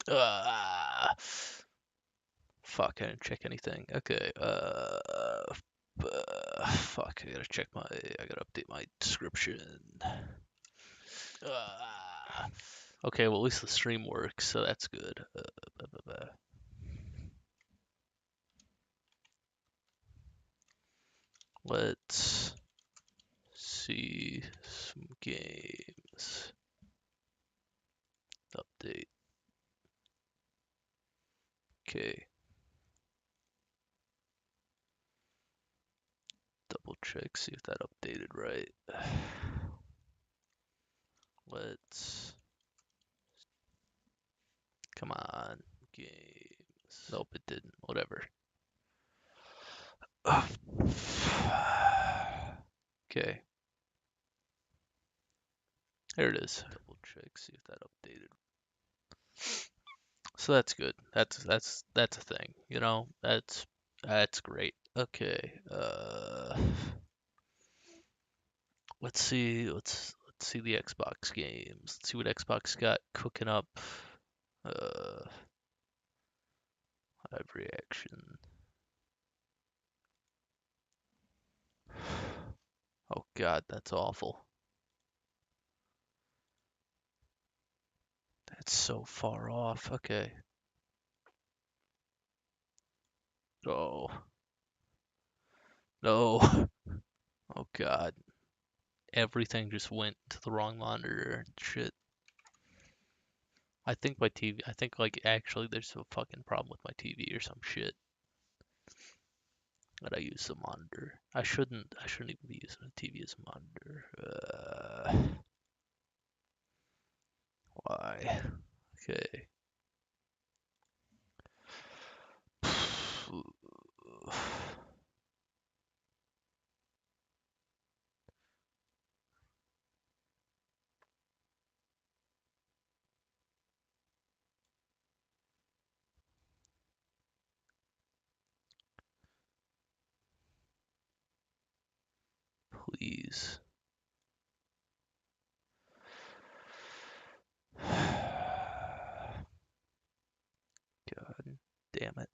Uh, fuck, I didn't check anything. Okay, fuck, I gotta update my description. Uh, okay, well, at least the stream works, so that's good. Blah, blah, blah. Let's see some games. Update. Okay. Double check, see if that updated right. Let's. Come on. Games. Nope, it didn't. Whatever. Okay. There it is. Double check, see if that updated. So that's good. That's a thing. You know, that's great. Okay. Let's see. Let's see the Xbox games. Let's see what Xbox got cooking up. Live reaction. Oh God, that's awful. That's so far off. Okay. Oh no. Oh God. Everything just went to the wrong monitor. Shit. I think my TV. I think like actually there's a fucking problem with my TV or some shit that I use the monitor. I shouldn't. I shouldn't even be using a TV as a monitor. Why? Okay. Please. God damn it.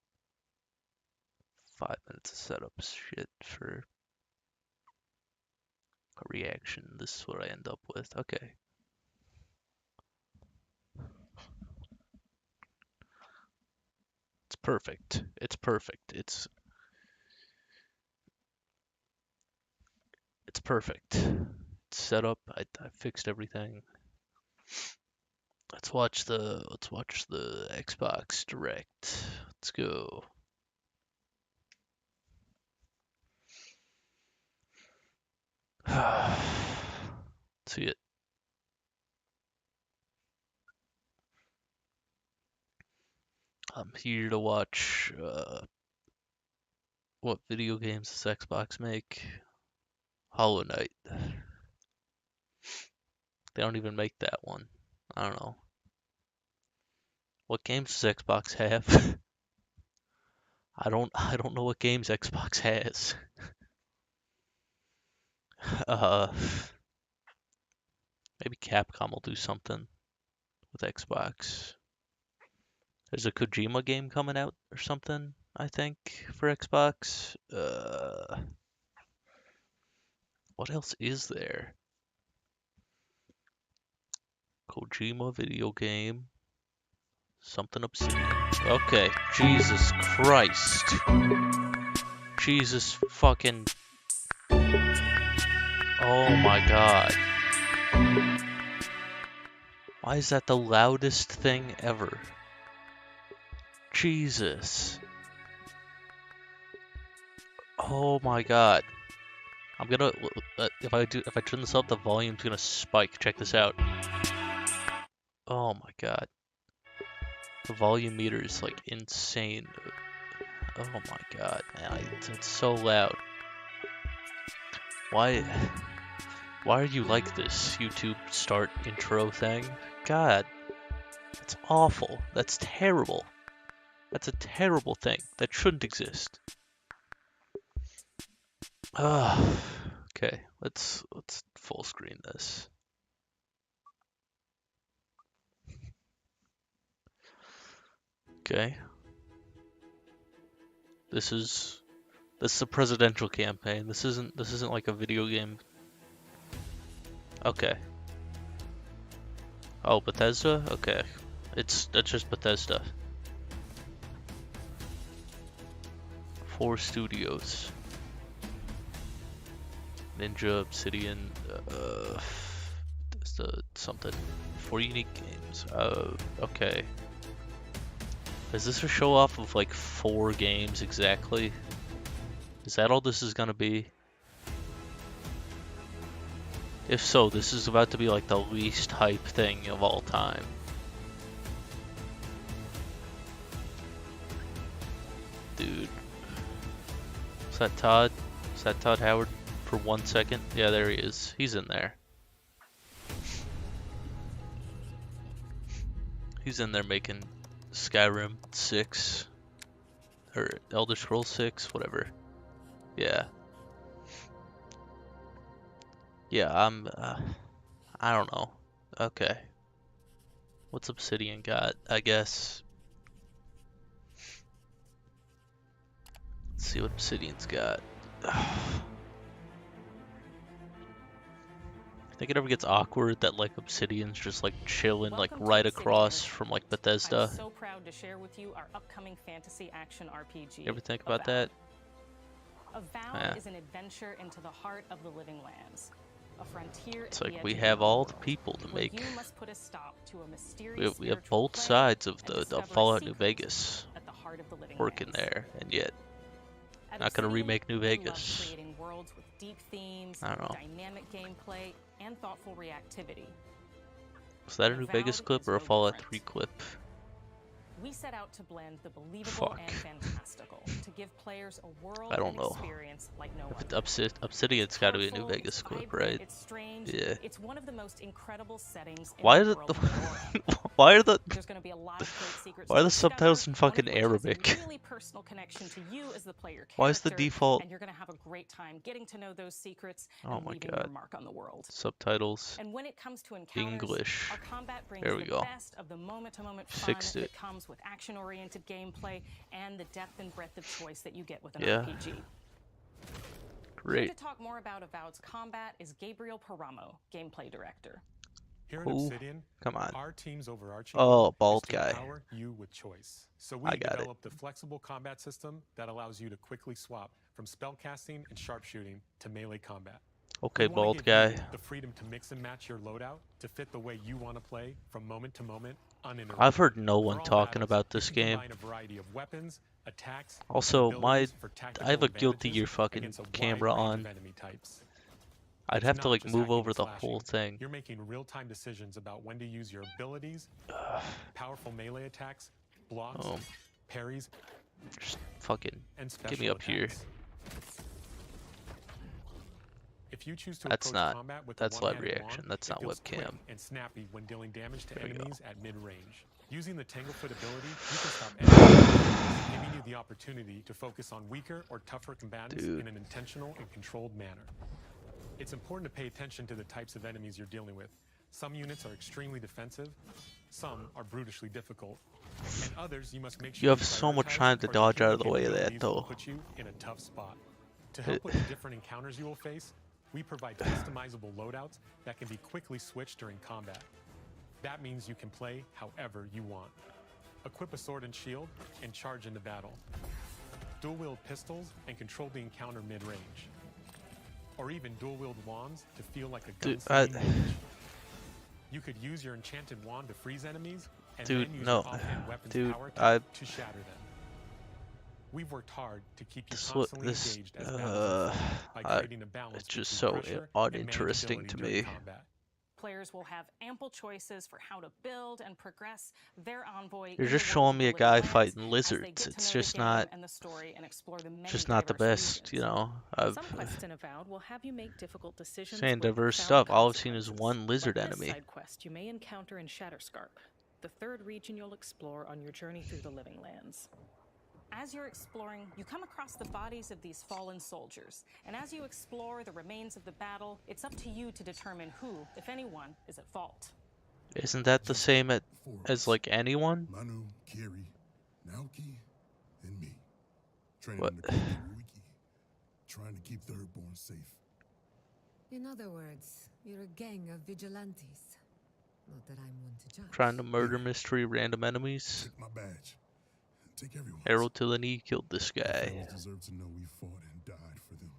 5 minutes of setup shit for a reaction. This is what I end up with. Okay. It's perfect. It's perfect. It's perfect. It's set up. I fixed everything. Let's watch the Xbox Direct. Let's go. See it. I'm here to watch what video games does Xbox make? Hollow Knight. They don't even make that one. I don't know. What games does Xbox have? I don't know what games Xbox has. Uh Maybe Capcom will do something with Xbox. There's a Kojima game coming out or something, I think, for Xbox. What else is there? Kojima video game. Something obscene. Okay, Jesus Christ. Jesus fucking. Oh my God. Why is that the loudest thing ever? Jesus. Oh my God. I'm gonna if I turn this up, the volume's gonna spike. Check this out. Oh my God. The volume meter is like insane. Oh my God, man, it's so loud. Why are you like this YouTube start intro thing? God, that's awful. That's terrible. That's a terrible thing. That shouldn't exist. Okay, let's full screen this. Okay. This is a presidential campaign. This isn't like a video game. Okay. Oh, Bethesda? Okay. That's just Bethesda. 4 studios. Ninja, Obsidian, Bethesda, something. 4 unique games. Okay. Is this a show off of like 4 games exactly? Is that all this is gonna be? If so, this is about to be like the least hype thing of all time. Dude. Is that Todd? Is that Todd Howard for 1 second? Yeah, there he is. He's in there. He's in there making Skyrim 6. Or Elder Scrolls 6, whatever. Yeah. Yeah, I don't know. Okay. What's Obsidian got? I guess. Let's see what Obsidian's got. I think it ever gets awkward that like Obsidian's just like chilling like right across from like Bethesda. I'm so proud to share with you our upcoming fantasy action RPG. You ever think about that? Avowed is an adventure into the heart of the Living Lands. A frontier. It's like we have all the people to make. You must put a stop to a mysterious we have both sides of the Fallout New Vegas at the heart of the Living working Lands. there, and yet not gonna remake New Vegas. Creating worlds with deep themes, I don't know. dynamic gameplay, and thoughtful reactivity. Was that a New Vegas clip or a Fallout 3 clip? We set out to blend the believable and fantastical to give players a world I don't know. experience like no If other. Obsidian's got to be a New Vegas clip, right? It's strange. Yeah. It's one of the most incredible settings in Why the is it world the of Aurora. why are the There's going to be a lot of great secrets why are to the discover, subtitles in one of fucking which has a Arabic? really personal connection to you as the player Why is the character, default? and you're going to have a great time getting to know those secrets Oh and my leaving God. your mark on the world. Subtitles. And when it comes to encounters, English. our combat brings There we the go. best of the moment-to-moment fun Fixed that it. comes with action-oriented gameplay and the depth and breadth of choice that you get with an Yeah. RPG. Here Great. to talk more about Avowed's combat is Gabriel Paramo, gameplay director. Here at Ooh, Obsidian, come on. our team's overarching Oh, goal bald is to guy. empower you with choice. So we I got it. developed a flexible combat system that allows you to quickly swap from spellcasting and sharpshooting to melee combat. Okay, We wanna bald give guy. you the freedom to mix and match your loadout to fit the way you want to play from moment to moment, uninterrupted. I've heard no For one all talking battles, about you this can game. combine a variety of weapons, attacks, and Also, abilities for I have a tactical guilty advantages gear fucking against a wide camera range of on. enemy types. I'd It's have to not like just move hacking over and the slashing. whole thing. You're making real-time decisions about when to use your abilities, powerful melee attacks, blocks, Oh, parries, just fucking and special get me up here. attacks. If you choose to That's approach not- combat with that's a live one-handed reaction, wand, that's it not feels quick webcam. and snappy when dealing damage to There we go. enemies at mid-range. Using the Tanglefoot ability, you can stop enemies, giving you the opportunity to focus on weaker or tougher combatants Dude. in an intentional and controlled manner. It's important to pay attention to the types of enemies you're dealing with. Some units are extremely defensive, some are brutishly difficult, and others you must make sure You have so much prioritize time to or dodge out of the duplicate way of that, abilities will though. put you in a tough spot. To help with the different encounters you will face, we provide customizable loadouts that can be quickly switched during combat. That means you can play however you want. Equip a sword and shield and charge into battle. Dual-wield pistols and control the encounter mid-range. Or even dual-wield wands to feel like a Dude, gunslinging mage. You could use your enchanted wand to freeze enemies, and Dude, then use no. your offhand weapon's Dude, power I- type to shatter them. We've worked hard to keep you This constantly this engaged as battles unfold by I- creating a balance it's just between so pressure uninteresting and to manageability me. during combat. Players will have ample choices for how to build and progress their envoy. You're in just the showing world me a of the Living guy Lands fighting as they lizards. get to It's know the just game not and the story and explore the many just not the diverse best, regions. you know. I've Some quests in Avowed will have you make difficult decisions saying with diverse profound stuff. All I've seen is consequences. one lizard Like this enemy. side quest you may encounter in Shatterscarp, the third region you'll explore on your journey through the Living Lands. As you're exploring, you come across the bodies of these fallen soldiers, and as you explore the remains of the battle, it's up to you to determine who, if anyone, is at fault. Isn't that the same as like anyone? Manu, Kiri, Naoki and me. Training What? in the Wiki, trying to keep Thirdborn safe. In other words, you're a gang of vigilantes. Not that I'm one to judge. Trying to murder mystery random enemies. Take my badge. Take everyone's. Arrow to the knee killed this The guy. fellows deserve to know we fought and died for them.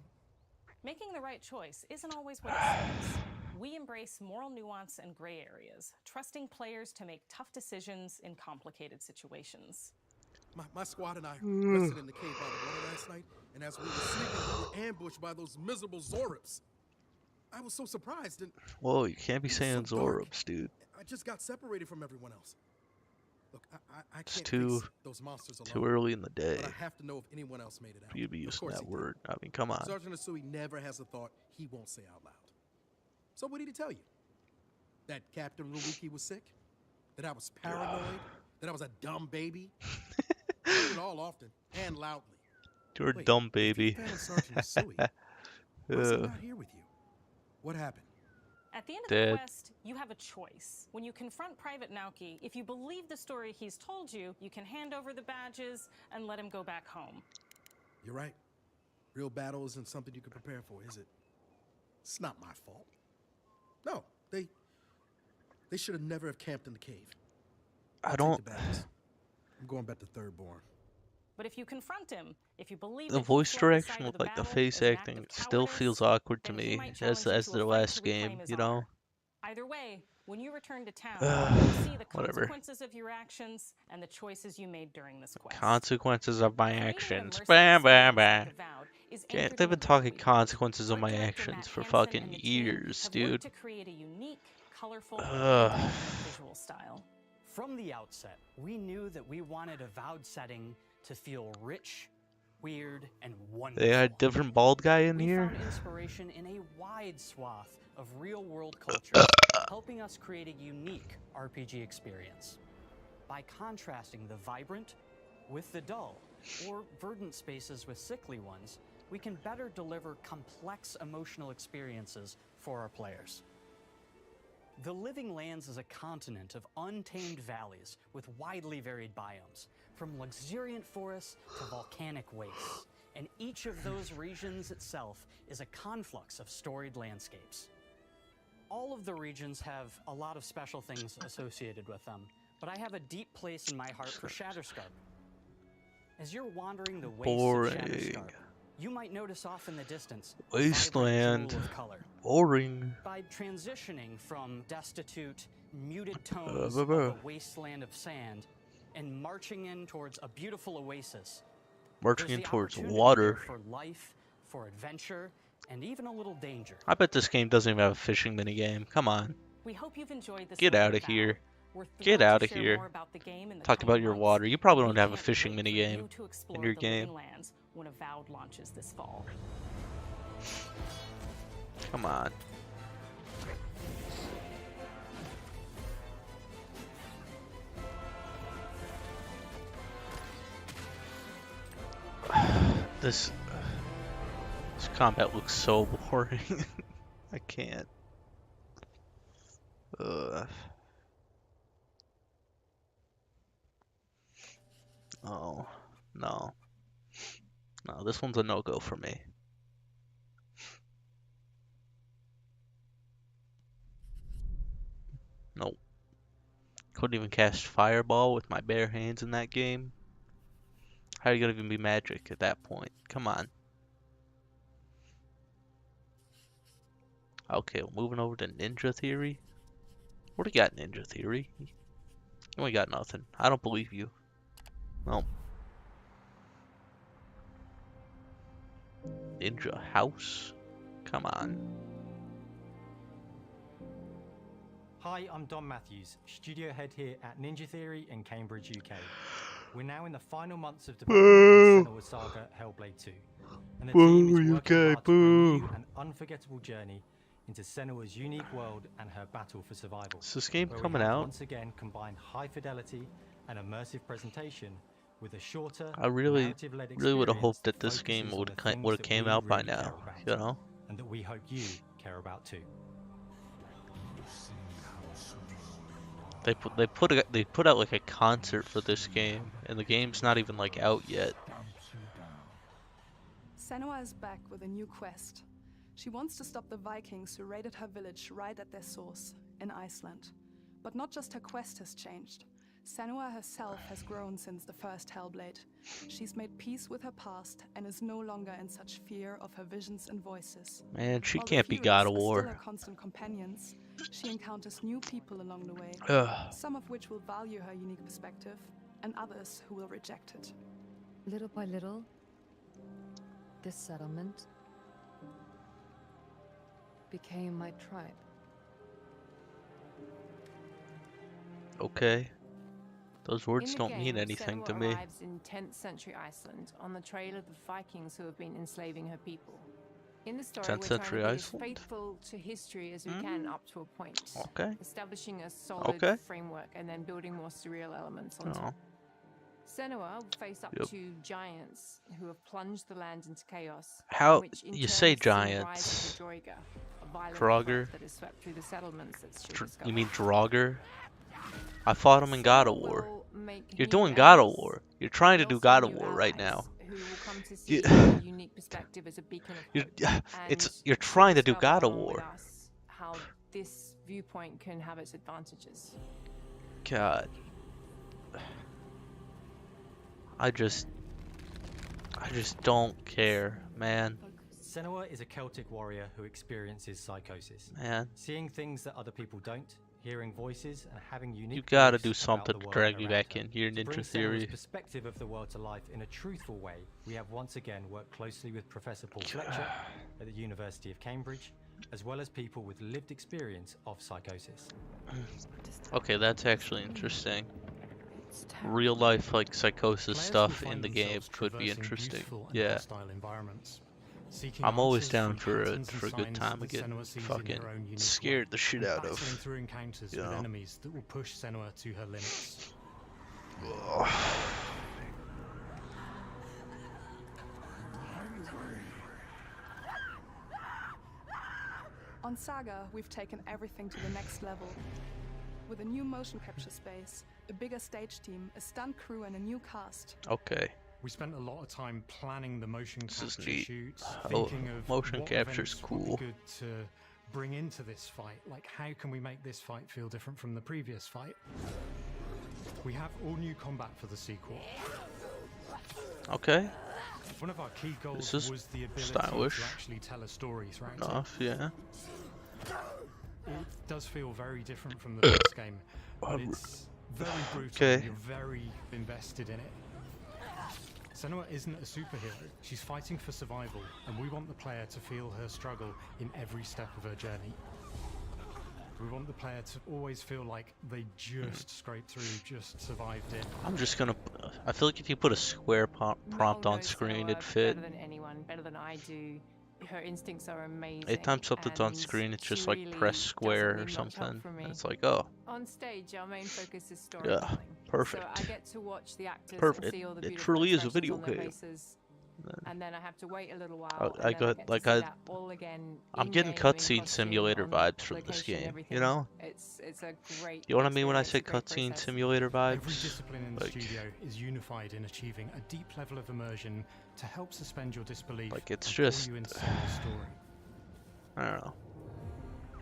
Making the right choice isn't always what it seems. We embrace moral nuance and gray areas, trusting players to make tough decisions in complicated situations. My squad and I rested in the cave by the water last night, and as we were sleeping, we were ambushed by those miserable Zorips. I was so surprised, and Whoa, you can't be It was saying so dark. Zorops, dude. I just got separated from everyone else. Look, I It's can't too- face those monsters alone. Too early in the day But I have to know if anyone else made it out. for you to be Of using course that he did. word. I mean, come on. Sergeant Asui never has a thought he won't say out loud. So what did he tell you? That Captain Ruiki was sick? That I was paranoid? That I was a dumb baby? I heard it all often and loudly. You're a Wait, dumb if you baby. found Sergeant Asui, why is he Ugh. not here with you? What happened? At the end of Dead. the quest, you have a choice. When you confront Private Naoki, if you believe the story he's told you, you can hand over the badges and let him go back home. You're right. Real battle isn't something you can prepare for, is it? It's not my fault. No, they should have never have camped in the cave. I I'll don't. take the badges. I'm going back to Thirdborn. But if you confront him, if you believe The that he voice fled the site direction of with the like the battle face is an act acting of still cowardice, feels awkward to then he me might as challenge you to the a fight last to reclaim game, his you know? honor. Either way, when you return to town, you'll see the Whatever. consequences of your actions and the choices you made during this quest. Consequences of my Creating an actions. immersive Bam, bam, experience bam. like Avowed is Can't, anchored they've in been the talking book we consequences of Art my director actions Matt for Hansen fucking and the team years, have dude. worked to create a unique, colorful, and Ugh. dynamic visual style. From the outset, we knew that we wanted a Avowed setting to feel rich, weird, and wonderful. They had a different bald guy in We here? found inspiration in a wide swath of real-world culture, helping us create a unique RPG experience. By contrasting the vibrant with the dull, or verdant spaces with sickly ones, we can better deliver complex emotional experiences for our players. The Living Lands is a continent of untamed valleys with widely varied biomes, from luxuriant forests to volcanic wastes, and each of those regions itself is a conflux of storied landscapes. All of the regions have a lot of special things associated with them, but I have a deep place in my heart for Shatterscarp. As you're wandering the wastes Boring. of Shatterscarp, you might notice off in the distance a Wasteland. vibrant jewel of color. Boring. By transitioning from destitute, muted tones blah, of blah. a wasteland of sand and marching in towards a beautiful oasis, Marching there's in the towards opportunity water. there for life, for adventure, and even a little danger. I bet this game doesn't even have a fishing minigame. Come on. We hope you've enjoyed this. Get look at outta Avowed. here. We're Get thrilled to outta share here. more about the game in the Talk about coming your months, water. You probably and don't we have a can't fishing wait for minigame you to explore in your the game. Living Lands when Avowed launches this fall. Come on. This combat looks so boring. I can't. Ugh. Oh, no. No, this one's a no-go for me. Nope. Couldn't even cast Fireball with my bare hands in that game. How are you gonna even be magic at that point? Come on. Okay, well, moving over to Ninja Theory. What do you got, Ninja Theory? You ain't got nothing. I don't believe you. Nope. Ninja House? Come on. Hi, I'm Don Matthews, studio head here at Ninja Theory in Cambridge, UK. We're now in the final months of development on Senua's Saga Hellblade 2, and the team is working hard to bring you an unforgettable journey into Senua's unique world and her battle for survival. Is this game where we coming have out? once again combined high fidelity and immersive presentation with a shorter, I really narrative-led would have experience hoped that this focuses game on would the things have that came we out by really now, care about, you know? and that we hope you care about too. They put out like a concert for this game, and the game's not even like out yet. Senua is back with a new quest. She wants to stop the Vikings who raided her village right at their source, in Iceland. But not just her quest has changed. Senua herself has grown since the first Hellblade. She's made peace with her past and is no longer in such fear of her visions and voices. Man, she While the can't be heroes God of are still War. her constant companions, she encounters new people along the way, Ugh. some of which will value her unique perspective, and others who will reject it. Little by little, this settlement became my tribe. Okay. Those words In the don't game, mean anything Senua to me. arrives in 10th century Iceland on the trail of the Vikings who have been enslaving her people. In the story, 10th we're century trying to be as Iceland? faithful to history as we can up to a point, Okay. establishing a solid Okay. framework and then building more surreal elements on Oh. top. Senua will face up Yep. to giants who have plunged the land into chaos. How which in you turn say has seen the rise giants? of the Draugr, a violent Draugr? threat that has swept through the settlements that she You discovered. mean Draugr? I fought him in God of Senua War. will make You're new doing God of enemies, War. You're trying to but do also God of new War right allies now. who will come to see You- her unique perspective as a beacon of hope. You're And trying to do discover God of along with War. us how this viewpoint can have its advantages. God. I just don't care, man. Senua is a Celtic warrior who experiences psychosis. Man. Seeing things that other people don't, hearing voices, and having unique You gotta beliefs do about something the to world drag me around back her. in here, To bring Ninja Senua's Theory. perspective of the world to life in a truthful way, we have once again worked closely with Professor Paul Fletcher at the University of Cambridge, as well as people with lived experience of psychosis. Okay, that's actually interesting. Real life like psychosis Players will stuff in find the game themselves could be traversing interesting. beautiful and Yeah. hostile environments, seeking I'm always answers down from for patterns and a good signs time that of getting Senua sees in fucking her own unique scared way, the shit and out battling of. through encounters you with know. enemies that will push Senua to her limits. On Saga, we've taken everything to the next level. With a new motion capture space, a bigger stage team, a stunt crew, and a new cast. Okay. We spent a lot of time planning the motion This is capture neat. shoots, Oh, thinking of motion what capture's events would cool. be good to bring into this fight. Like, how can we make this fight feel different from the previous fight? We have all new combat for the sequel. Okay. One of our key goals This is was the ability stylish to actually tell a story throughout it. enough, yeah. It does feel very different from the first game, but it's very brutal. Okay. And you're very invested in it. Senua isn't a superhero. She's fighting for survival, and we want the player to feel her struggle in every step of her journey. We want the player to always feel like they just scraped through, just survived it. I'm just gonna. I feel like if you put a square prompt Noel on knows screen, Senua it'd fit. better than anyone, better than I do. Her instincts are amazing. Anytime something's on and screen, it's just she like really press doesn't square need or much help something. from me. And it's like, oh, On stage, our main focus is storytelling. yeah, perfect. So I get to watch the actors Perfect. and see all the It beautiful truly is a expressions video on their game. faces. Then- And then I have to wait a little while. I and then got- get like, to see I- that all again I'm getting in-game, in cutscene costume, simulator on vibes from this location, game, you everything. know? It's a great. You know what I mean when I say experience, a great cutscene process. simulator Every vibes? discipline in the Like, studio is unified in achieving a deep level of immersion to help suspend your disbelief Like, it's and pull just- you into the story. I don't know.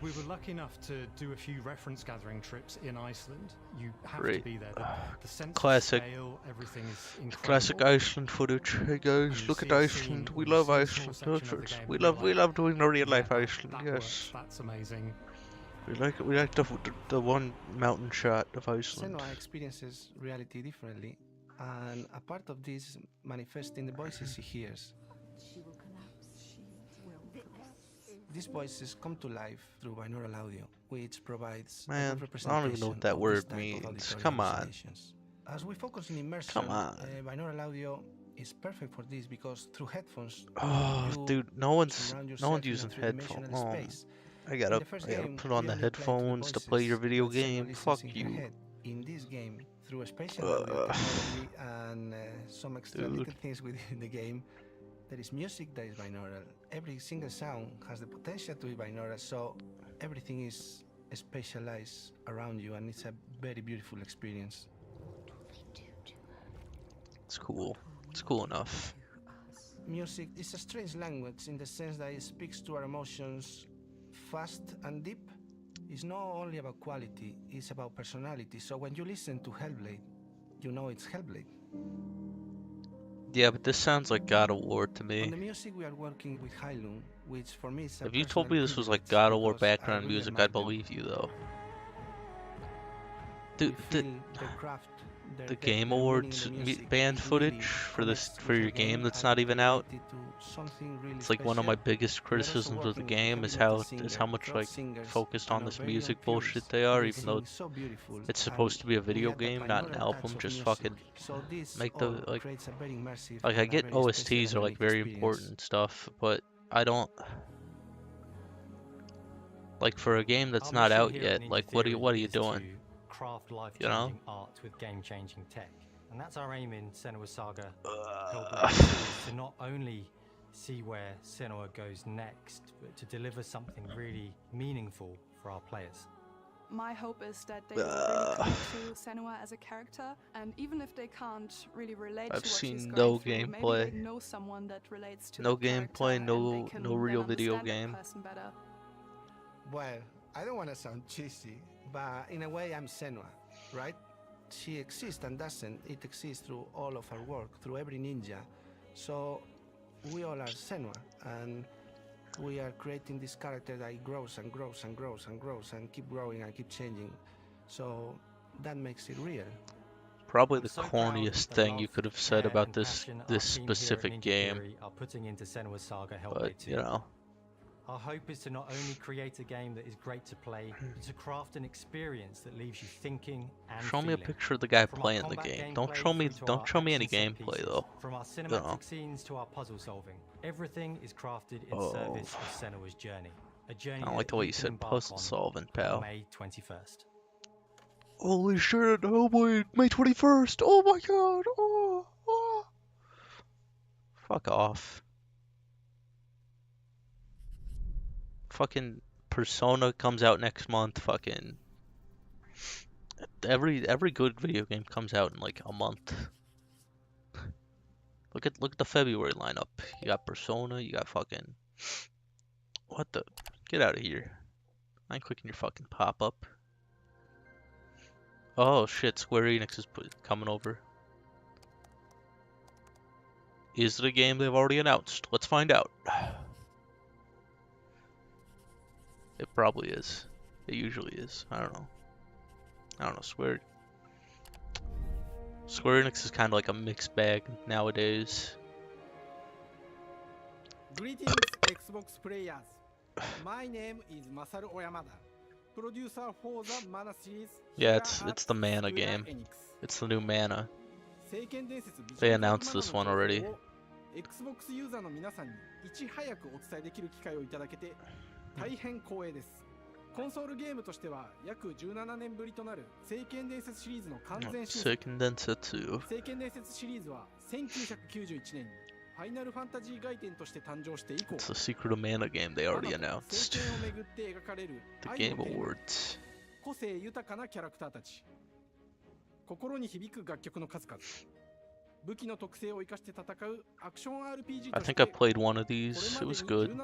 We were lucky enough to do a few reference gathering trips in Iceland. You have Great. to be there. The sense Classic. of scale, everything is incredible. Classic Iceland footage. Hey guys, You look see at a Iceland. scene, We you love see a small Iceland. section of the That's- game We and you're love like, doing the real "Yeah, life that- Iceland. that Yes. works, that's amazing. We like the one mountain shot of Iceland. Senua experiences reality differently, and a part of this manifests in the voices he hears. These voices come to life through binaural audio, which provides a Man, good I don't even know what representation that of word this type of means. auditory Come on. hallucinations. As we focus in immersion, Come on. Binaural audio is perfect for this because through headphones, Oh, you dude, no one's surround yourself in a using headphones. three-dimensional Oh, space. I In gotta the first put game, on you the only played to headphones to play your voices video that Senua game. listens Fuck in her you. head. In this game, through a spatial audio technology and some extra Dude. little things within the game, there is music that is binaural. Every single sound has the potential to be binaural, so everything is specialized around you, and it's a very beautiful experience. It's cool. It's cool enough. Music is a strange language in the sense that it speaks to our emotions fast and deep. It's not only about quality, it's about personality. So when you listen to Hellblade, you know it's Hellblade. Yeah, but this sounds like God of War to On me. the music, we are working with Heilung, which for me is a If you told me personal this was like privilege God of War because I background really music, admire I'd them. believe you though. We Dude, feel their craft, their the depth, Game their meaning in Awards the music. band It footage really for this connects for with your our game that's and not even out. related to something really It's like one of my special. biggest We are also criticisms of the working with game heavy is metal how singer, much rock like singers, focused and on our this very own music Purist. bullshit they are, They even though sing so beautiful, it's and supposed to be a we video add that game, not an binaural album. touch of Just music. fucking So this make all the like creates a very immersive I and a get very special OSTs and are like unique very experience. important stuff, but I don't like for a game that's Our not mission out here at yet. Ninja Like Theory what are you is doing? to craft You know? life-changing art with game-changing tech, and that's our aim in Senua's Saga Hellblade 2, is to not only see where Senua goes next, but to deliver something really meaningful for our players. My hope is that they will really connect to Senua as a character, and even if they can't really relate I've to what she's seen going no through, maybe gameplay. they know someone that relates to No the character, gameplay, and no they can then real video understand that game. person better. Well, I don't want to sound cheesy, but in a way I'm Senua, right? She exists and doesn't. It exists through all of our work, through every ninja. So we all are Senua, and we are creating this character that grows and grows and grows and grows and keep growing and keep changing. So that makes it real. Probably I'm the so proud corniest of the thing you love, could have said care, about and this passion our this team here at specific Ninja game. Theory are putting into Senua's Saga But Hellblade 2. you know, Our hope is to not only create a game that is great to play, but to craft an experience that leaves you thinking and show me a feeling. picture of the guy From our playing the combat game. Don't gameplay show me through to our any action set gameplay pieces, though. From our You know. cinematic scenes to our puzzle solving, everything is crafted in Oh. service of Senua's journey. A journey I don't like that the way you you can said embark puzzle on solving, on pal. May 21st. Holy shit, Hellblade, May 21st. Oh my god. Oh. Fuck off. Fucking Persona comes out next month. Fucking every good video game comes out in like a month. Look at the February lineup. You got Persona, you got fucking what the get out of here. I ain't clicking your fucking pop-up. Oh shit, Square Enix is coming over. Is it a game they've already announced? Let's find out. It probably is. It usually is. I don't know. Square Enix is kind of like a mixed bag nowadays. Greetings, Xbox players. My name is Masaru Oyamada, producer for the Mana series. Yeah, it's the Mana game. It's the new Mana. They announced this one already. Xbox ユーザーの皆さんにいち早くお伝えできる機会をいただけて大変光栄です。コンソールゲームとしては約17年ぶりとなる聖剣伝説シリーズの完全新作。聖剣伝説。聖剣伝説シリーズは1991年にファイナルファンタジー外伝として誕生して以降、 It's the Secret of Mana game they already announced. 聖剣をめぐって描かれる The 愛 Game のテーマ、 Awards. 個性豊かなキャラクターたち、心に響く楽曲の数々、武器の特性を生かして戦うアクション RPG と I して think I played one of these. It was good.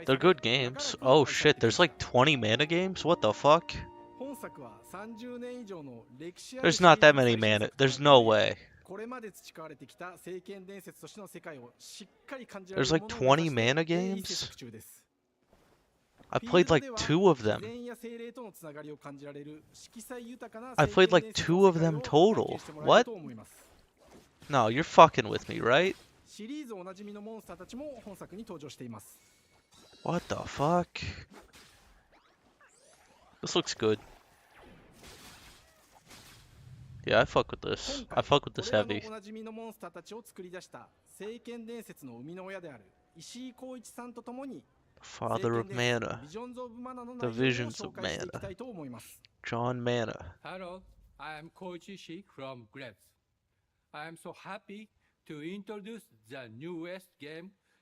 They're good games. Oh shit, there's like 20 Mana games? What the fuck? 本作は30年以上の歴史ある There's not that many Mana. There's no way. これまで培われてきた聖剣伝説としての世界をしっかり感じられ There's る like ものを目 20指して Mana 鋭意制 games? 作中です。 I played like 2 of them. 自然や精霊とのつながりを感じられる色彩豊かな I 聖 played 剣 like 伝説 2 の of 世界 them を total. 体験してもらえる What? と思います。 No, you're fucking with me, right? シリーズおなじみのモンスターたちも本作に登場しています。 What the fuck? This looks good. Yeah, I fuck with this. I fuck with this これらの heavy. おなじみのモンスターたちを作り出した聖剣伝説の生みの親である石井浩一さんとともに Father of Mana. Visions of Mana の The 内容を Visions 紹 of 介してい Mana. きたいと思います。 John Mana. Hello, I am Koichi Ishii from Grabs. I am so happy to introduce the newest game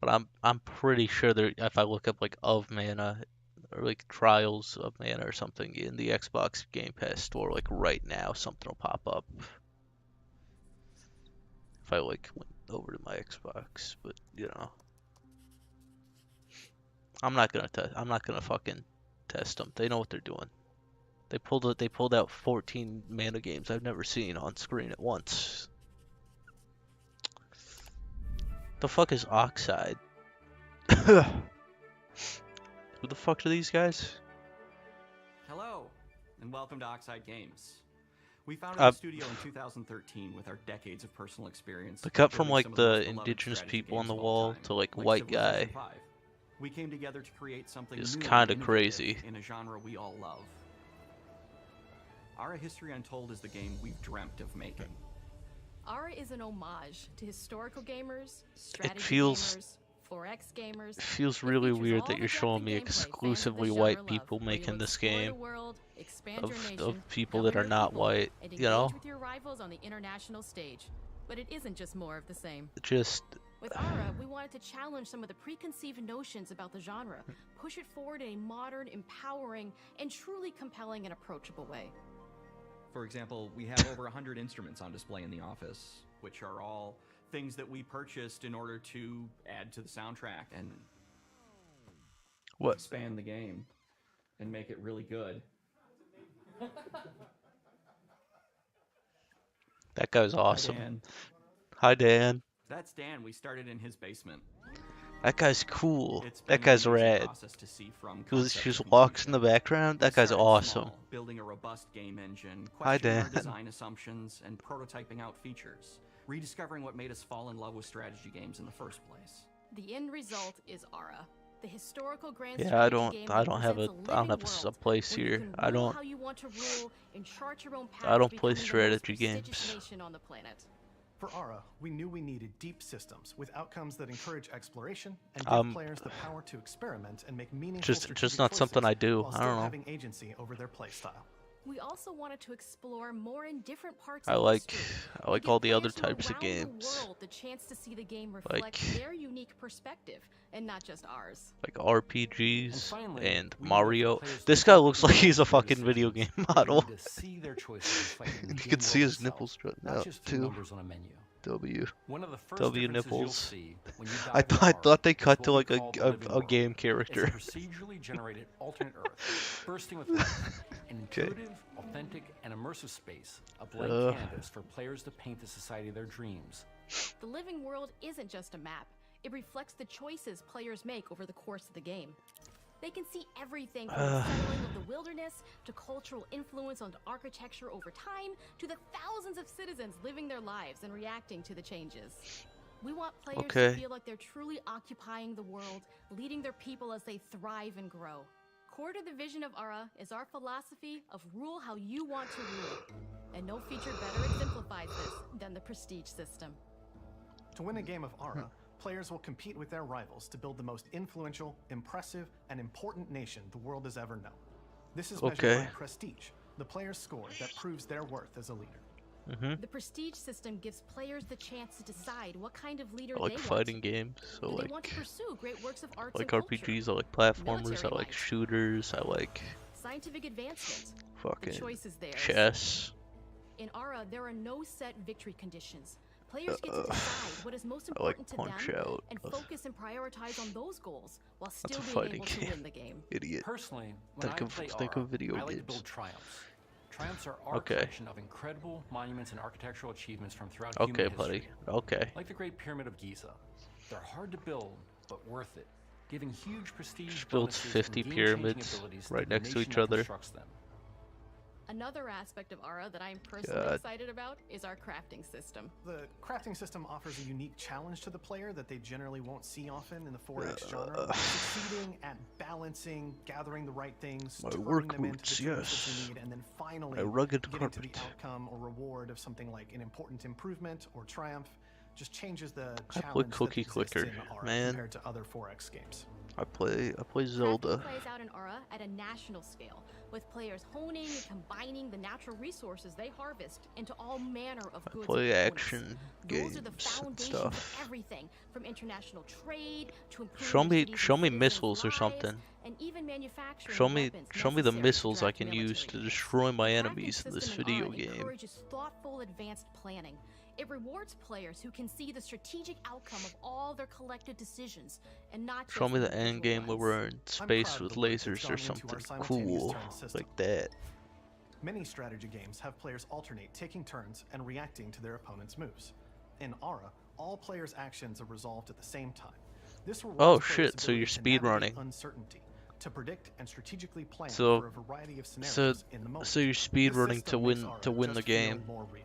But I'm pretty sure there, if I look up like Of Mana or like Trials of Mana or something in the Xbox Game Pass store like right now, something will pop up. if I like went over to my Xbox, but you know, I'm not gonna fucking test them. They know what they're doing. They pulled out 14 mana games I've never seen on screen at once. The fuck is Oxide? Who the fuck are these guys? Hello, and welcome to Oxide Games. We founded the studio in 2013 with our decades of personal experience. The cut from building like some of the the most beloved indigenous strategy people on games the of all wall time, to like like white guy Civilization V. We came together to create something is new and kind of innovative crazy. in a genre we all love. Ara History Untold is the game we've dreamt of making. Ara is an homage to historical gamers, strategy feels- gamers, 4X gamers. It feels really weird that you're showing me exclusively white people making this game of people that are not white, and you know? engage with your rivals on the international stage. But it isn't just more of the same. Just With Ara, we wanted to challenge some of the preconceived notions about the genre, push it forward in a modern, empowering, and truly compelling and approachable way. For example, we have over 100 instruments on display in the office, which are all things that we purchased in order to add to the soundtrack and expand the game and make it really good. that guy's awesome. Dan. Hi Dan. That's Dan. We started in his basement. That guy's cool. It's That been guy's an amazing rad. process to see from He concept just to walks in the background. That guy's started awesome. small, building a robust game engine, Hi, questioning our Dan. design assumptions, and prototyping out features, rediscovering what made us fall in love with strategy games in the first place. The end result is Ara, the historical grand Yeah, strategy I don't game have that a presents I don't living have a world place where you here. can I rule don't how you want to rule and chart your own path I don't to play becoming the most strategy prestigious games. nation on the planet. For Ara, we knew we needed deep systems with outcomes that encourage exploration and give players the power to experiment and make meaningful just strategic not something choices I do. while I still don't know. having agency over their playstyle. We also wanted to explore more in different parts I of like history. I like give all the other players from types of around the games. world the chance to see the game reflect Like- their unique perspective and not just ours. Like RPGs finally, and we Mario. players to This guy help looks them like he's a make their fucking video game decisions. We model. wanted to see their choices reflected in the You game can see world his itself, nipples jutting not out just through too. numbers on a menu. W. One of the first W differences you'll nipples. see when you I dive into thought Ara they is cut what to we like call the living a world. game It's character. a procedurally generated alternate Earth, bursting with life, an intuitive, authentic, and immersive space, a blank canvas for players to paint the society of their dreams. The living world isn't just a map. It reflects the choices players make over the course of the game. They can see everything from the settling of the wilderness to cultural influence on architecture over time to the thousands of citizens living their lives and reacting to the changes. We want players Okay. to feel like they're truly occupying the world, leading their people as they thrive and grow. Core to the vision of Ara is our philosophy of rule how you want to rule. And no feature better exemplifies this than the prestige system. To win a game of Ara, players will compete with their rivals to build the most influential, impressive, and important nation the world has ever known. This is measured Okay. by prestige, the player's score that proves their worth as a leader. The prestige system gives players the chance to decide what kind of leader I like they fighting want. games, so Do they like want to pursue great works of I arts like and culture? RPGs, I like platformers, Military I like might. shooters, I like Scientific advancement. fucking The choice is theirs. chess. In Ara, there are no set victory conditions. Players get to decide what is most I like important to Punch them Out. and focus and prioritize on those goals while That's still a being fighting able to game. win the game. Idiot. Personally, when Think I of play think Ara, of video I like to games. build triumphs. Triumphs are our Okay. collection of incredible monuments and architectural achievements from throughout Okay, human history. buddy. Okay. Like the Great Pyramid of Giza. They're hard to build, but worth it, giving huge prestige Just builds bonuses 50 and game-changing pyramids abilities right the next to nation each that other. constructs them. Another aspect of Ara that I am personally God. excited about is our crafting system. The crafting system offers a unique challenge to the player that they generally won't see often in the 4X genre. Succeeding at balancing, gathering the right things, My turning work them into boots, the tools yes. that you need, and then finally My rugged getting to the carpet. outcome or reward of something like an important improvement or triumph just changes the I play challenge Cookie that exists Clicker, in Ara man. compared to other 4X games. I play Crafting Zelda. plays out in Ara at a national scale, with players honing and combining the natural resources they harvest into all manner of goods Play and action components. games Those are the and foundations stuff. of everything, from international trade to Show me improving show me citizens' missiles or lives, something. and even manufacturing Show me weapons the necessary to missiles I direct can use to military. destroy my The crafting enemies in this system video Ara game. encourages thoughtful, advanced planning. It rewards players who can see the strategic outcome of all their collective decisions, and not just Show me the individual end game where ones. we're in space with lasers or something cool like that. Many strategy games have players alternate taking turns and reacting to their opponent's moves. In Ara, all players' actions are resolved at the same time. This rewards Oh players' shit, so you're ability to speed navigate running. uncertainty, to predict and strategically plan So for a variety of scenarios in the moment. so you're speed This running system to makes win Ara the just feel game. more real.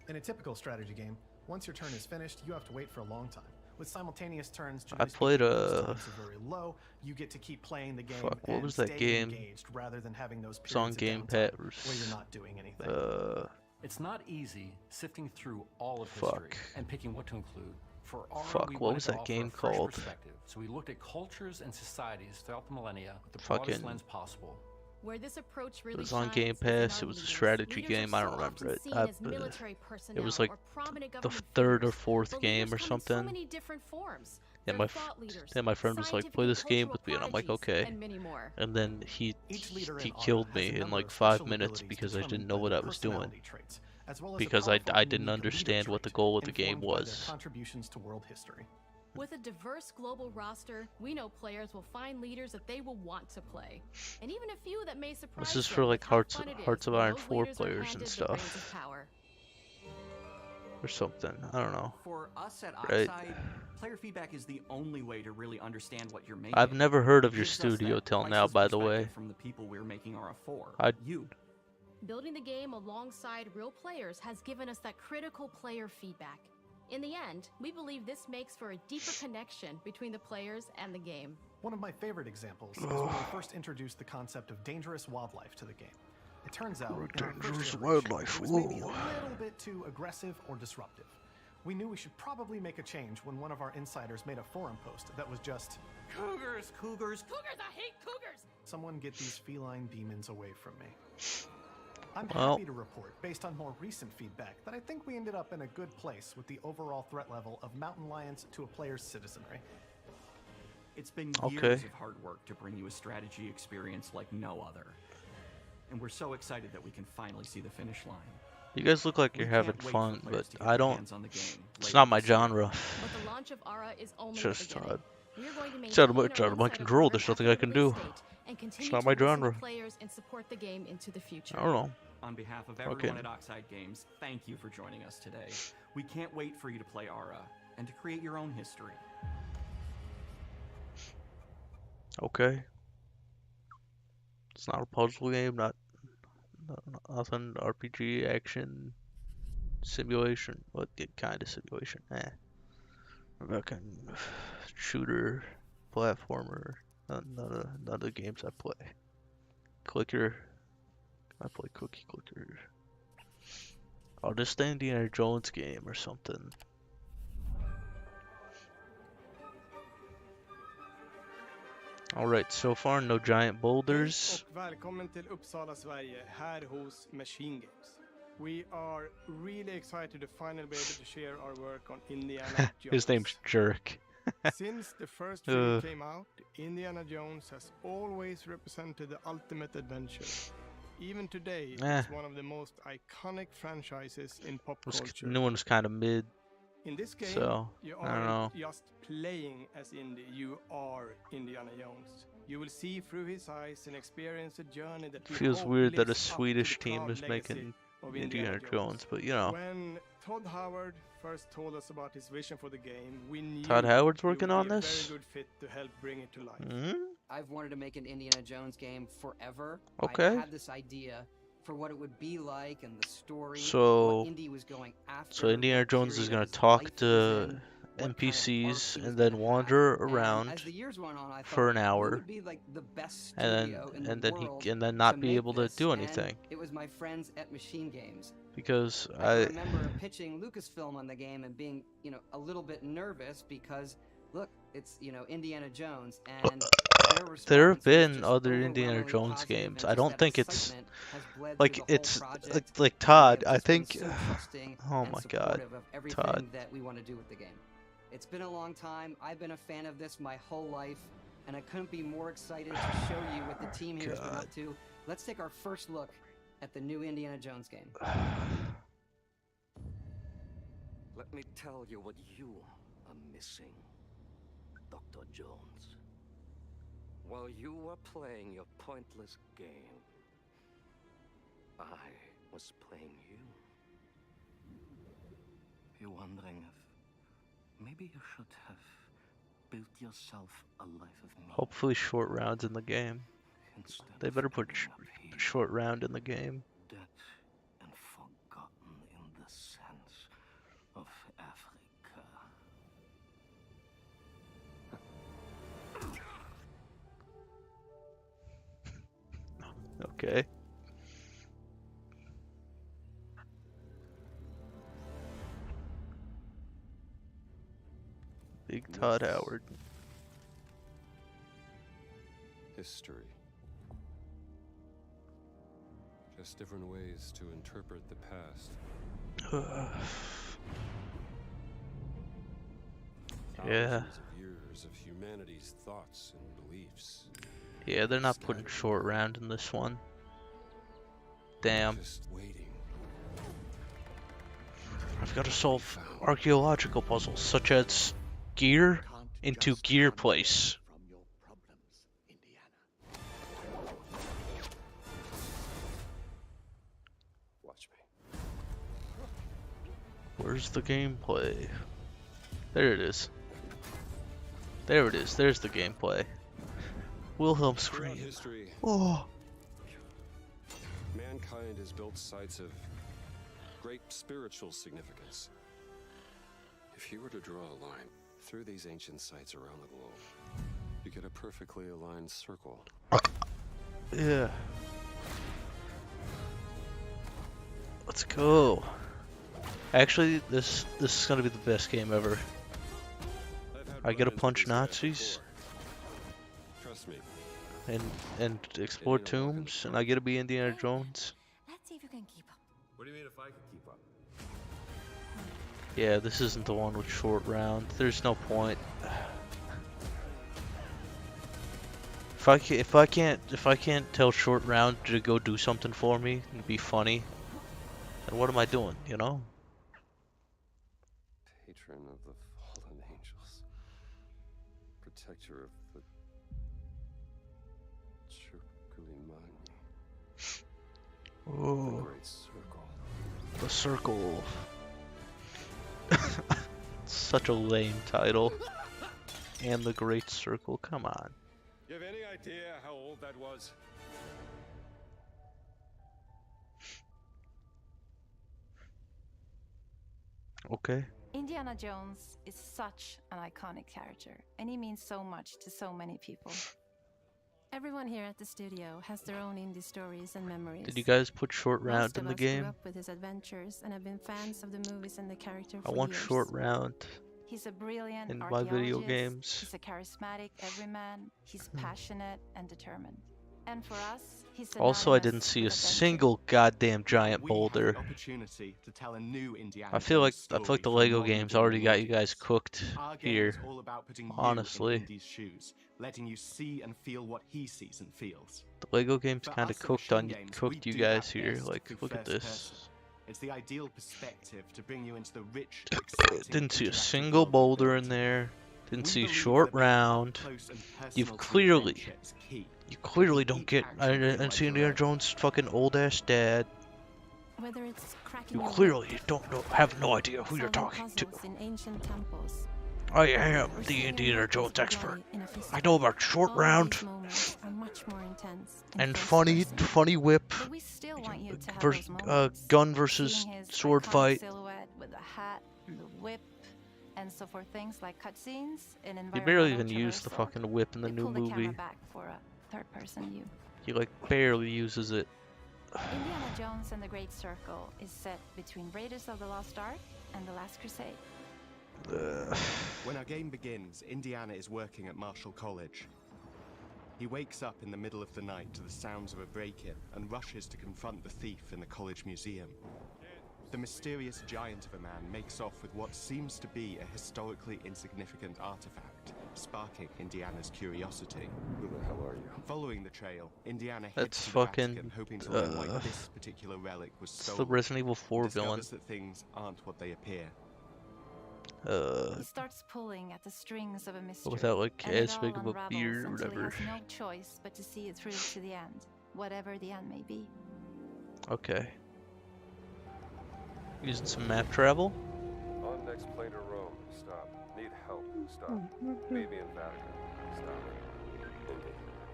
In a typical strategy game, once your turn is finished, you have to wait for a long time. With simultaneous turns, I played are very low. You get to keep playing the game. Fuck, what and was that stay game? engaged rather than having those It's on periods of Game downtime Pass. where you're not doing anything. It's not easy sifting through all of Fuck. history and picking what to include. For Ara, Fuck, we what wanted was to that offer game a fresh called? perspective. So we looked at cultures and societies throughout the millennia with the broadest Fucking- lens possible. Where this approach It really was on shines Game is in Pass. our It was a leaders. strategy Leaders game. are I so don't remember often it. seen as military It personnel was like or prominent the government third or figures, fourth but game leaders or come in so something. many different forms. And They're my thought leaders, then my friend was like, scientific "Play and this game cultural with me," and I'm like, prodigies, "Okay." and many more. And then he leader in Ara killed has me a in number like of 5 special minutes abilities because I didn't determined know by what their I was doing. personality traits, as well as a Because powerful I and didn't unique understand leader what the trait goal of the game informed by their was. contributions to world history. With a diverse global roster, we know players will find leaders that they will want to play, and even a few that may surprise This is them for with like how Hearts fun it is of when Iron those 4 leaders are players handed and the reins stuff of power. or something. I don't know. For us at Right. Oxide, player feedback is the only way to really understand what you're making. I've never heard of It your gives us studio that till now, priceless by the perspective way. From the people we're making Ara for. I- You. Building the game alongside real players has given us that critical player feedback. In the end, we believe this makes for a deeper connection between the players and the game. One of my favorite examples is when we first introduced the concept of dangerous wildlife to the game. It turns out, in our first Dangerous iteration, wildlife, it was maybe a whoa. little bit too aggressive or disruptive. We knew we should probably make a change when one of our insiders made a forum post that was just, Cougars, cougars. Cougars, I hate cougars! "Someone get these feline demons away from me." I'm Well- happy to report, based on more recent feedback, that I think we ended up in a good place with the overall threat level of mountain lions to a player's citizenry. It's been Okay. years of hard work to bring you a strategy experience like no other. And we're so excited that we can finally see the finish line. You guys look like We you're can't having wait for fun, players but to get I their don't. hands on the game It's later not my this year. genre. But the launch of Ara is only It's the just beginning. We are going to it's out of my, maintain it's our out of my insider control. program There's nothing after I can the do. release date, and continue It's not to my listen to genre. players and support the game into the future. I don't know. On behalf of everyone Okay. at Oxide Games, thank you for joining us today. We can't wait for you to play Ara and to create your own history. Okay. It's not a puzzle game, nothing RPG action simulation, but kind of simulation. Fucking shooter, platformer. None of the games I play. Clicker. I play Cookie Clicker. Oh, just the Indiana Jones game or something. Alright, so far no giant boulders. Och välkommen till Uppsala, Sverige, här hos Machine Games. We are really excited to finally be able to share our work on Indiana Jones. His name's Jerk. Since the first film came out, Indiana Jones has always represented the ultimate adventure. Even today, it's one of the most iconic franchises in pop This culture. new one's kind of mid. In this game, so you I don't know. aren't just playing as Indy, you are Indiana Jones. You will see through his eyes and experience a journey that we Feels hope weird that a lives up to the Swedish team proud is legacy making of Indiana Jones, but you know. When Todd Howard first told us about his vision for the game, we knew Todd Howard's he would working be on a this? very good fit to help bring it to life. Hmm? I've wanted to make an Indiana Jones game forever. Okay. I had this idea for what it would be like and the story. So- what Indy was going after. So Indiana what Jones is period gonna of his talk life to he was in, what kind of arc NPCs he was and then gonna wander have. And around as the years went on, I for an thought, who hour, would be like the best and studio in the then world he not to be make able to this? do And anything it was my friends at Machine Games. because I remember pitching Lucasfilm on the game and being, a little bit nervous because, look, it's, Indiana Jones, and their response there have was been just other Indiana overwhelmingly Jones positive, games. and I just don't that think it's excitement has bled like through the whole it's project, like and Todd. they've I just been think. so trusting Oh and my God, supportive of everything Todd. that we want to do with the game. It's been a long time. I've been a fan of this my whole life, and I couldn't be more excited to show you what the team here has been up to. Let's take our first look at the new Indiana Jones game. Let me tell you what you are missing, Dr. Jones. While you were playing your pointless game, I was playing you. You're wondering if maybe you should have built yourself a life of meaning. Hopefully short rounds in the game. Instead They better put short round in the game. dead and forgotten in the sense of Africa. Okay. Big Todd Howard. History. Just different ways to interpret the past. Yeah. Thousands of years of humanity's thoughts and beliefs. Yeah, they're not putting short round in this one. Damn. Just waiting. I've got to solve archaeological puzzles such as gear into gear place. Watch me. Where's the gameplay? There it is. There it is. There's the gameplay. Wilhelm Throughout scream. history, Oh. mankind has built sites of great spiritual significance. If you were to draw a line through these ancient sites around the globe, you get a perfectly aligned circle. Yeah. Let's go. Actually, this is gonna be the best game ever. I get to punch Nazis Trust me. and explore tombs, and I get to be Indiana Jones. Let's see if you can keep up. What do you mean if I could keep up? Yeah, this isn't the one with short round. There's no point. If I can't tell short round to go do something for me and be funny, then what am I doing? You know? Patron of the fallen angels. Protector of the Chirkulimani. The Oh, Great Circle. the circle. Such a lame title. And the Great Circle. Come on. You have any idea how old that was? Okay. Indiana Jones is such an iconic character, and he means so much to so many people. Everyone here at the studio has their own indie stories and memories. Did you guys put short round Most in of the us grew game? up with his adventures and have been fans of the movies and the character I for want years. short round. He's a brilliant in my video archaeologist, games. He's a charismatic everyman. He's passionate and determined. And for us, he's Also, I synonymous didn't see a with adventure. single goddamn giant boulder. Opportunity to tell a new Indiana I feel like Jones the story Lego from games modern already got you audiences. guys cooked Our game here. is all about putting you Honestly, in Indy's shoes, letting you see and feel what he sees and feels. the Lego games For kind of us at cooked Machine on Games, we cooked you do guys our here. best Like, through look at first this. person. It's the ideal perspective to bring you into the rich, exciting, Didn't see a interactive single world of boulder building. in there. Didn't We see a believe short that making round. close and personal You've to the clearly, adventure is key. you clearly don't get. I didn't see Indiana Jones' fucking old ass dad. Whether it's cracking You your clearly whip, don't know, have no idea who you're solving talking to. puzzles in ancient temples, I am or the seeing Indiana Lucas Jones play expert. in a fistfight. I know about short All of round these moments are much more intense and first funny, person. funny whip, But we still want you to have vers- those moments. gun versus Seeing his sword iconic fight. silhouette with the hat, the whip, and so for things like cutscenes and He barely environmental even used the traversal, fucking whip in the we new pull the camera movie. back for a third-person view. He like barely uses it. Indiana Jones and the Great Circle is set between Raiders of the Lost Ark and The Last Crusade. When our game begins, Indiana is working at Marshall College. He wakes up in the middle of the night to the sounds of a break-in and rushes to confront the thief in the college museum. The mysterious giant of a man makes off with what seems to be a historically insignificant artifact, sparking Indiana's curiosity. Who the hell are you? Following the trail, Indiana heads That's to the fucking, Vatican, hoping to learn why uh, this particular relic was it's the stolen. Resident Evil 4 and villain. discovers that things aren't what they appear. He starts pulling at the strings of a mystery. without like and it as all big of a unravels beard or until whatever. He has no choice but to see it through to the end, whatever the end may be. Okay. Using some map travel. On next plane to Rome. Stop. Need help. Stop. Maybe in Vatican. Stop. Indy.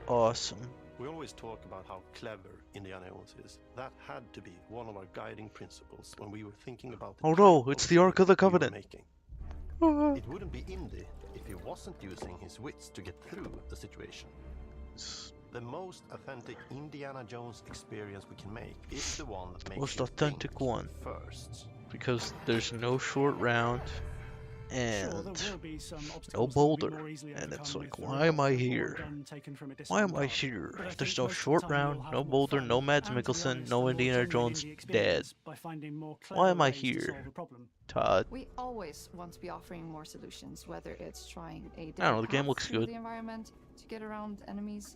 Awesome. We always talk about how clever Indiana Jones is. That had to be one of our guiding principles when we were thinking about the Oh type no, of it's the Ark of the game we were Covenant. making. It wouldn't be Indy if he wasn't using his wits to get through the situation. The most authentic Indiana Jones experience we can make is the one that makes Most you authentic think one. first. Because there's no short round and Sure, will be some no obstacles that will be boulder. more easily And it's overcome like, with why am I a here? gun taken from a distant Why am I path. here? But I If there's think no most of the short time round, you'll no have more boulder, fun, no Mads and to be Mikkelsen, honest, no a more Indiana genuine Jones indie dad. experience by finding more Why clever am I ways to here? solve a problem. Todd. We always want to be offering more solutions, whether it's trying a I don't know, different the game path looks through good. the environment to get around enemies.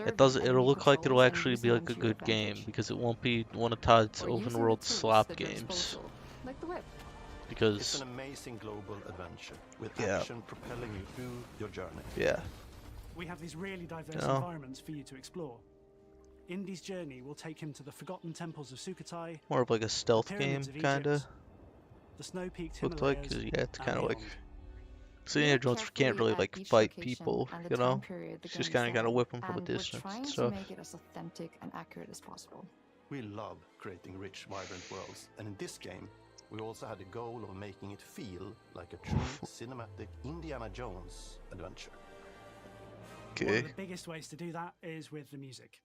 It does. It'll enemy look like it'll patrols and actually be using like them a to your good game advantage. because it won't be one of Todd's Or open using world the tools slop at your games. disposal, like the whip. It's Because an amazing global adventure with Yeah. action propelling you through your journey. yeah, We have these really diverse You know. environments for you to explore. Indy's journey will take him to the forgotten temples of Sukhothai, more of like a stealth game pyramids of kinda Egypt, the snow-peaked looked like. 'Cause, Himalayas, yeah, it's and kind of like. beyond. So Indiana Jones can't carefully really at like each fight location people, and the you time know. period the It's just game kind of is gotta set whip them from a and we're distance trying and to stuff. make it as authentic and accurate as possible. We love creating rich, vibrant worlds, and in this game, we also had the goal of making it feel like a true cinematic Indiana Jones adventure. One Okay. of the biggest ways to do that is with the music.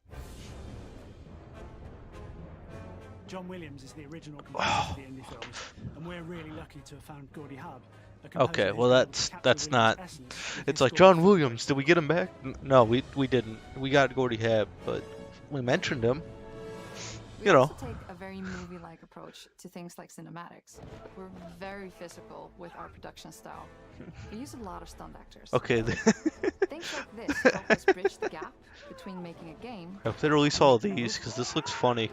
John Williams is the original composer for the indie films, and we're really lucky to have found Gordy Hub. a composer Okay, who's well been able to that's capture that's Williams' not. essence with It's his like score John for Williams. Did we get him back? No, we didn't. We got Gordy Hab, but we mentioned him. We You know. also take a very movie-like approach to things like cinematics. We're very physical with our production style. We use a lot of stunt actors. Okay. Things like this help us bridge the gap between making a game. I hope they release all of these because this looks funny.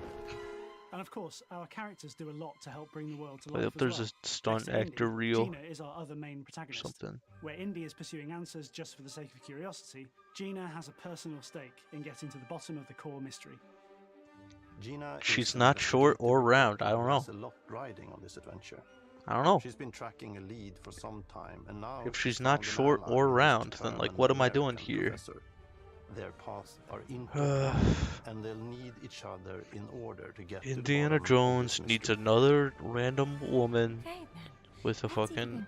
And of course, our characters do a lot to help bring the world to I life hope as there's well. a stunt Next to actor Indy, reel. Gina is our other main protagonist. Something. Where Indy is pursuing answers just for the sake of curiosity, Gina has a personal stake in getting to the bottom of the core mystery. Gina She's is not a short or detective round. I who don't know. has a lot riding on this adventure. I don't know. She's been tracking a lead for some time, and now If she's found not an short ally or in Mr. round, then Herman, like, what am I American doing here? professor. Their paths are intertwined, and they'll need each other in order to get to the Indiana bottom of Jones this needs mystery. another random woman Hey, man. with a How do you fucking. even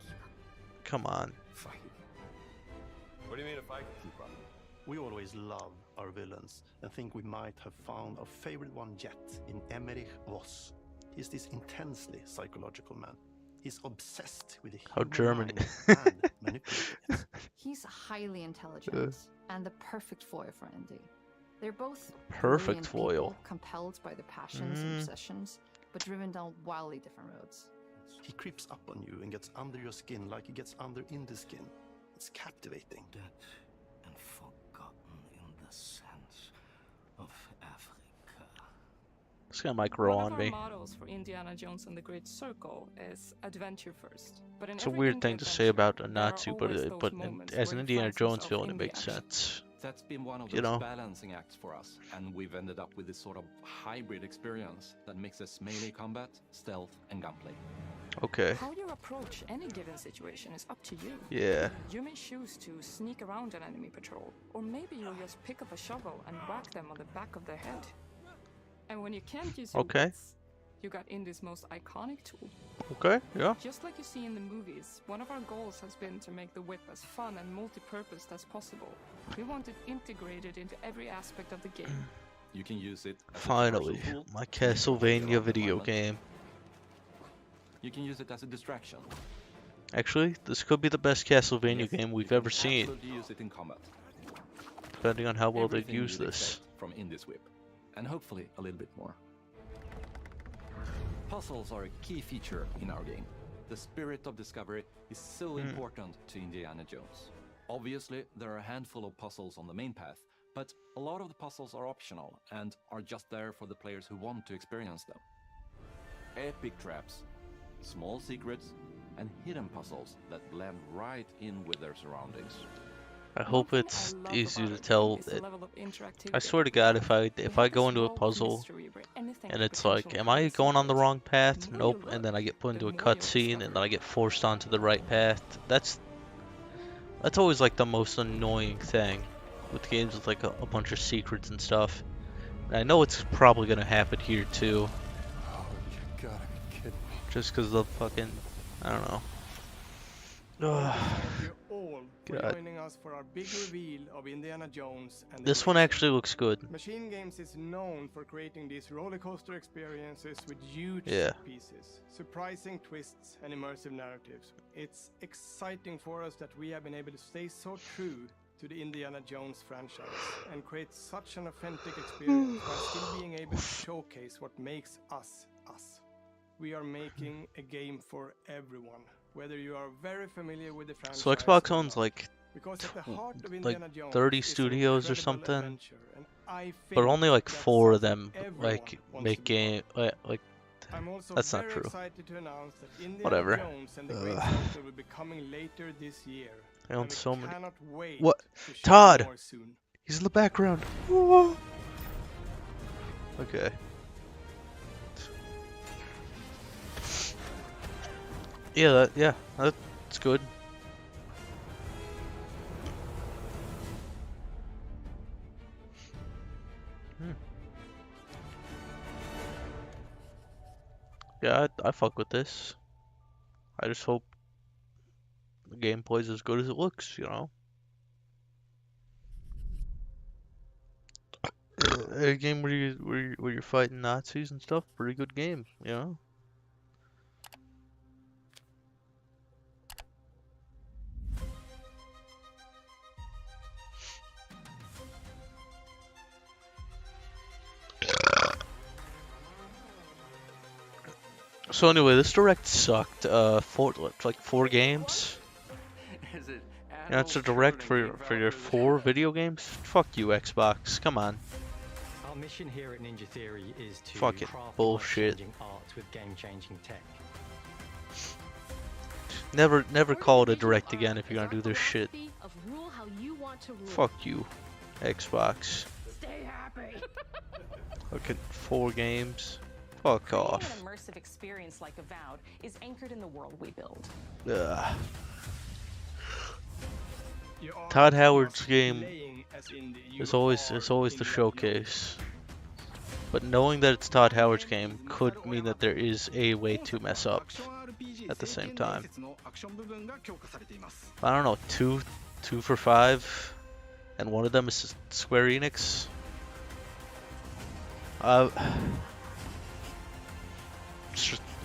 Come on. What do you mean if I can keep up? We always love our villains and think we might have found our favorite one yet in Emmerich Voss. He's this intensely psychological man. He's obsessed with the How human German. mind and manipulating it. He's highly intelligent and the perfect foil for Indy. They're both Perfect brilliant people, foil. compelled by their passions and Mm. obsessions, but driven down wildly different roads. He creeps up on you and gets under your skin like he gets under in the skin. It's captivating. Dead and forgotten in the sense of Africa. This guy might grow One on of me. our mottos for Indiana Jones and the Great Circle is adventure first. But in It's a every weird indie thing to say adventure, about a there are Nazi, but always those but moments as where an he Indiana finds Jones himself villain, it in the makes action. sense. That's been one of You those know? balancing acts for us, and we've ended up with this sort of hybrid experience that mixes melee combat, stealth, and gunplay. Okay. How you approach any given situation is up to you. Yeah. You may choose to sneak around an enemy patrol, or maybe you'll just pick up a shovel and whack them on the back of their head. And when you can't use your Okay. wits, you got Indy's most iconic tool. Okay. Yeah. Just like you see in the movies, one of our goals has been to make the whip as fun and multi-purposed as possible. We want it integrated into every aspect of the game. You can use it as a Finally, traversal tool my to explore your Castlevania own video environment. game. You can use it as a distraction. Actually, this could be the best Castlevania Yes, game you we've can ever seen, absolutely use it in combat. depending on how well they Everything use you'd this. expect from Indy's whip, and hopefully a little bit more. Puzzles are a key feature in our game. The spirit of discovery is so Hmm. important to Indiana Jones. Obviously, there are a handful of puzzles on the main path, but a lot of the puzzles are optional and are just there for the players who want to experience them. Epic traps, small secrets, and hidden puzzles that blend right in with their surroundings. I hope it's easy to tell. I swear to God, if I go into a puzzle and it's like, am I going on the wrong path? Nope. And then I get put into a cutscene and then I get forced onto the right path. That's always like the most annoying thing with games with like a bunch of secrets and stuff. And I know it's probably gonna happen here too. Oh, you gotta be kidding me. Just because the fucking, I don't know. Thank you all for God. joining us for our big reveal of Indiana Jones and the This one Great actually looks good. Machine Games is known for creating these roller coaster experiences with huge Yeah. set pieces, surprising twists, and immersive narratives. It's exciting for us that we have been able to stay so true to the Indiana Jones franchise and create such an authentic experience while still being able to showcase what makes us us. We are making a game for everyone, whether you are very familiar with the franchise. So Xbox owns like Because at the heart of like Indiana Jones 30 is an studios or incredible something, adventure, and I but think only like that's 4 of something them everyone like wants make to be game like I'm also that's not very true. excited to announce that Indiana Whatever. Jones and the Great Circle will be coming later this year. I own and we so many. cannot wait What? to show you Todd! more soon. He's in the background. Oh. Okay. Yeah, that's good. Yeah, I fuck with this. I just hope the gameplay's as good as it looks, you know? A game where you're fighting Nazis and stuff, pretty good game, you know? So anyway, this direct sucked. Like 4 games. Is it Yeah, it's a direct for your 4 video games. Fuck you, Xbox. Come on. Our mission here at Ninja Theory is to Fucking craft bullshit. life-changing art with game-changing tech. Never call it a direct again if you're gonna do this shit. Of rule how you want to rule. Fuck you, Xbox. Stay happy. Fucking 4 games. Fuck off. An immersive experience like Avowed is anchored in the world we build. Ugh. Todd Howard's game is always the showcase. But knowing that it's Todd Howard's game could mean that there is a way to mess up at the same time. I don't know, 2 for 5, and one of them is Square Enix.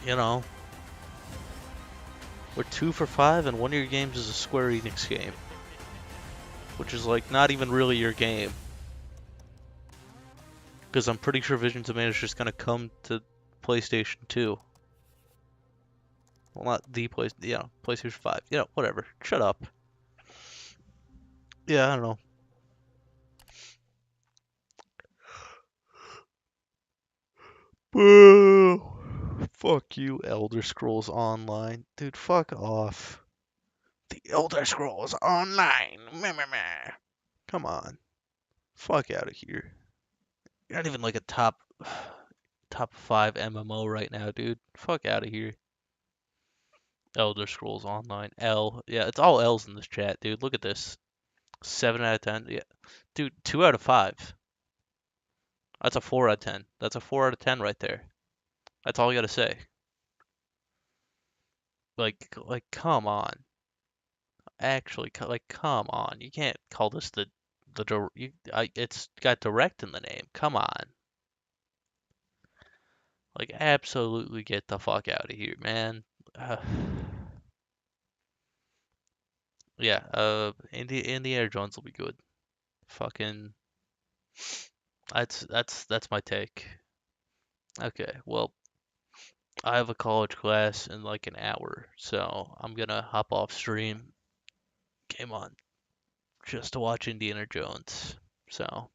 You know, we're 2 for 5, and one of your games is a Square Enix game, which is like not even really your game. Because I'm pretty sure Visions of Man is just gonna come to PlayStation 2. Well, not the PlayStation 5. Whatever. Shut up. Yeah, I don't know. Boo! Fuck you, Elder Scrolls Online. Dude, fuck off. The Elder Scrolls Online. Meh, meh, meh. Come on. Fuck out of here. You're not even like a top 5 MMO right now, dude. Fuck out of here. Elder Scrolls Online. L. Yeah, it's all L's in this chat, dude. Look at this. 7 out of 10. Yeah. Dude, 2 out of 5. That's a 4 out of 10. That's a 4 out of 10 right there. That's all you gotta say. Like, come on. Actually, like, come on. You can't call this it's got direct in the name. Come on. Like, absolutely get the fuck out of here, man. Yeah, Indiana Jones will be good. Fucking, that's my take. Okay, well, I have a college class in like an hour, so I'm gonna hop off stream. Game on, just to watch Indiana Jones. So,